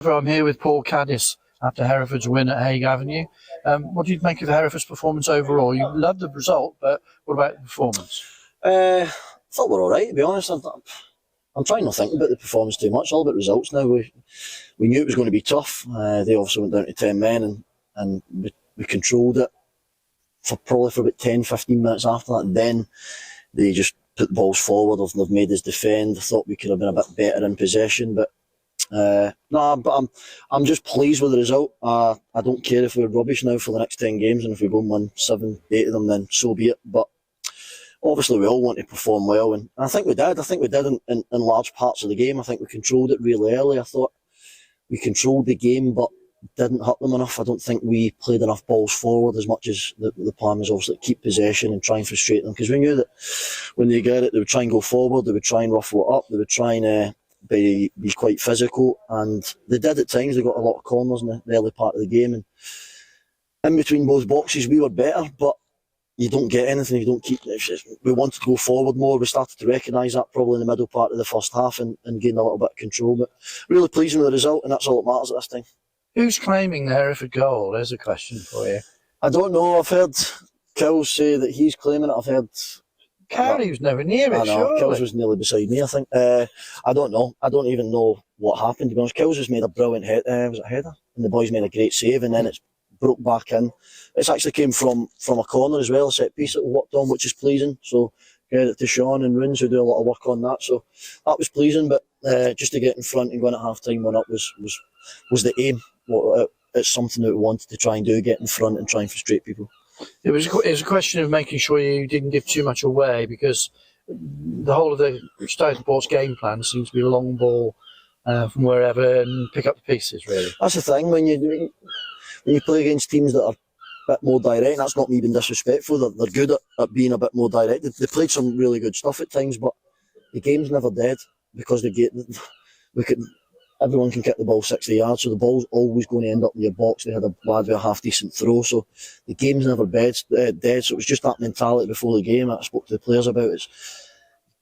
I'm here with Paul Caddis after Hereford's win at Hague Avenue. What do you make of Hereford's performance overall? You loved the result, but what about the performance? I thought we were all right, to be honest. I'm trying not to think about the performance too much. All about results now. We knew it was going to be tough. They obviously went down to 10 men and we controlled it for about 10, 15 minutes after that. Then they just put the balls forward. They've made us defend. I thought we could have been a bit better in possession, but but I'm just pleased with the result. I don't care if we're rubbish now for the next 10 games, and if we go and win 7, 8 of them, then so be it. But obviously we all want to perform well, and I think we did. I think we did in large parts of the game. I think we controlled it really early. I thought we controlled the game, but didn't hurt them enough. I don't think we played enough balls forward as much as the plan was obviously to keep possession and try and frustrate them, because we knew that when they get it, they would try and go forward, they would try and ruffle it up, they would try and be quite physical, and they did at times. They got a lot of corners in the early part of the game, and in between both boxes we were better, but you don't get anything if you don't keep. We wanted to go forward more. We started to recognise that probably in the middle part of the first half and gained a little bit of control, but really pleasing with the result, and that's all that matters at this time. Who's claiming the Hereford goal? There's a question for you. I don't know. I've heard Kills say that he's claiming it. I've heard Carey was never near it, surely. Kills was nearly beside me, I think. I don't know. I don't even know what happened, to be honest. Kills has made a brilliant was it a header? And the boys made a great save, and then it's broke back in. It's actually came from a corner as well, a set piece that we worked on, which is pleasing. So credit to Sean and Runes, who do a lot of work on that. So that was pleasing, but just to get in front and go in at half time 1-up was the aim. It's something that we wanted to try and do, get in front and try and frustrate people. It was a question of making sure you didn't give too much away, because the whole of the Southport's game plan seems to be a long ball from wherever and pick up the pieces, really. That's the thing, when you play against teams that are a bit more direct, that's not me being disrespectful, they're good at being a bit more direct. They played some really good stuff at times, but the game's never dead, because everyone can kick the ball 60 yards, so the ball's always going to end up in your box. They had a lad with a half-decent throw, so the game's never dead. So it was just that mentality before the game that I spoke to the players about. It's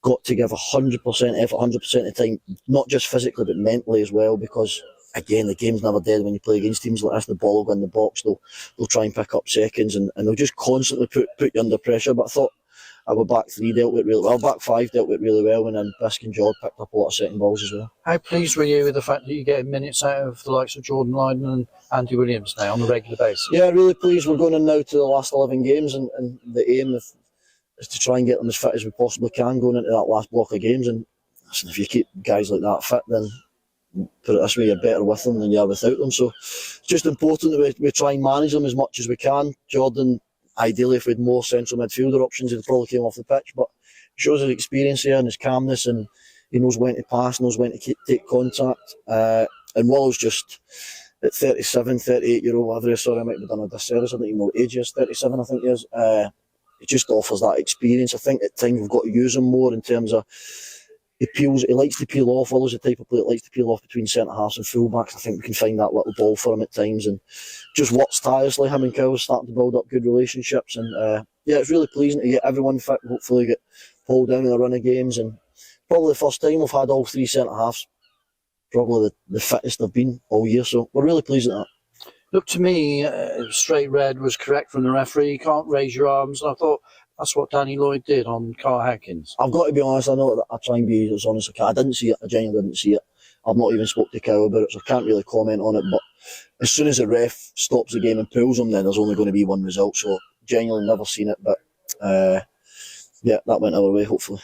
got to give 100% effort, 100% of the time, not just physically, but mentally as well, because, again, the game's never dead when you play against teams like this. The ball will go in the box, they'll try and pick up seconds, and they'll just constantly put you under pressure. But I thought our back 3 dealt with it really well. Back 5 dealt with it really well, and then Bisk and Jord picked up a lot of second balls as well. How pleased were you with the fact that you're getting minutes out of the likes of Jordan Lydon and Andy Williams now on a regular basis? Yeah, really pleased. We're going in now to the last 11 games, and the aim is to try and get them as fit as we possibly can going into that last block of games. And listen, if you keep guys like that fit, then put it this way, you're better with them than you are without them. So it's just important that we try and manage them as much as we can. Jordan, ideally, if we had more central midfielder options, he'd probably came off the pitch, but he shows his experience here and his calmness, and he knows when to pass, knows when to take contact. And Willow's just at 37, 38-year-old, whatever. Sorry, I might have done a disservice. I don't even know what age he is. 37, I think he is. He just offers that experience. I think at times we've got to use him more in terms of he likes to peel off. Willow's the type of player that likes to peel off between centre-halves and full-backs. I think we can find that little ball for him at times, and just works tirelessly. Him and Kills starting to build up good relationships, and it's really pleasing to get everyone fit. Hopefully get Paul down in a run of games, and probably the first time we've had all 3 centre-halves, probably the fittest they've been all year, so we're really pleased at that. Look, to me, straight red was correct from the referee. You can't raise your arms, and I thought that's what Danny Lloyd did on Carl Hatkins. I've got to be honest, I know that I try and be as honest as I can. I didn't see it, I genuinely didn't see it. I've not even spoke to Kyle about it, so I can't really comment on it, but as soon as the ref stops the game and pulls him, then there's only going to be one result, so genuinely never seen it, but that went our way, hopefully.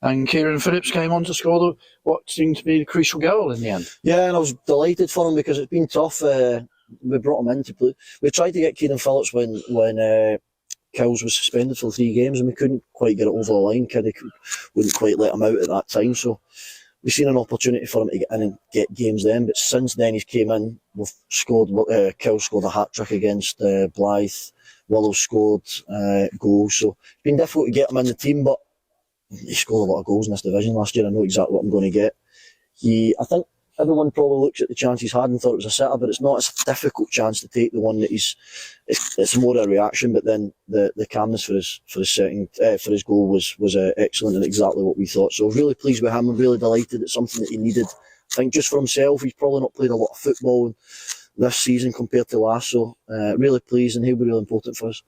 And Kieran Phillips came on to score what seemed to be the crucial goal in the end. Yeah, and I was delighted for him, because it's been tough. We brought him in to play. We tried to get Kieran Phillips when Kills was suspended for 3 games, and we couldn't quite get it over the line. Caddis wouldn't quite let him out at that time, so we've seen an opportunity for him to get in and get games then. But since then he's came in, we've scored. Kills scored a hat-trick against Blythe. Willow scored goals, so it's been difficult to get him in the team, but he scored a lot of goals in this division last year. I know exactly what I'm going to get. I think everyone probably looks at the chance he's had and thought it was a sitter, but it's not. It's a difficult chance to take, the one that it's more a reaction, but then the calmness for his goal was excellent and exactly what we thought. So really pleased with him. I'm really delighted. It's something that he needed I think just for himself, he's probably not played a lot of football this season compared to last, so really pleased, and he'll be really important for us.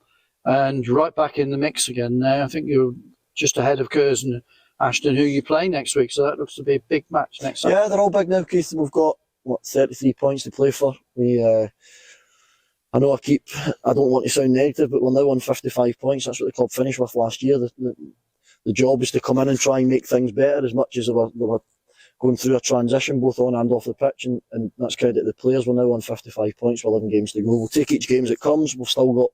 And right back in the mix again now. I think you're just ahead of Kers and Ashton, who you play next week, so that looks to be a big match next Saturday. Yeah, they're all big now, Keith. We've got 33 points to play for. I know I don't want to sound negative, but we're now on 55 points. That's what the club finished with last year. The job is to come in and try and make things better, as much as they were going through a transition both on and off the pitch, and that's credit to the players. We're now on 55 points with 11 games to go. We'll take each game as it comes. We've still got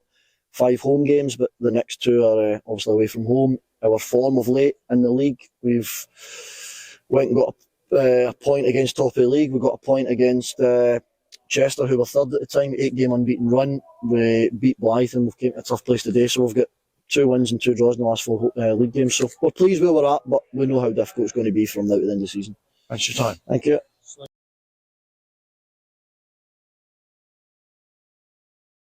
5 home games, but the next 2 are obviously away from home. Our form of late in the league, we've went and got a point against top of the league. We got a point against Chester, who were third at the time, 8-game unbeaten run. We beat Blyth, and we've came to a tough place today, so we've got 2 wins and 2 draws in the last 4 league games. So we're pleased where we're at, but we know how difficult it's going to be from now to the end of the season. Thanks for your time. Thank you.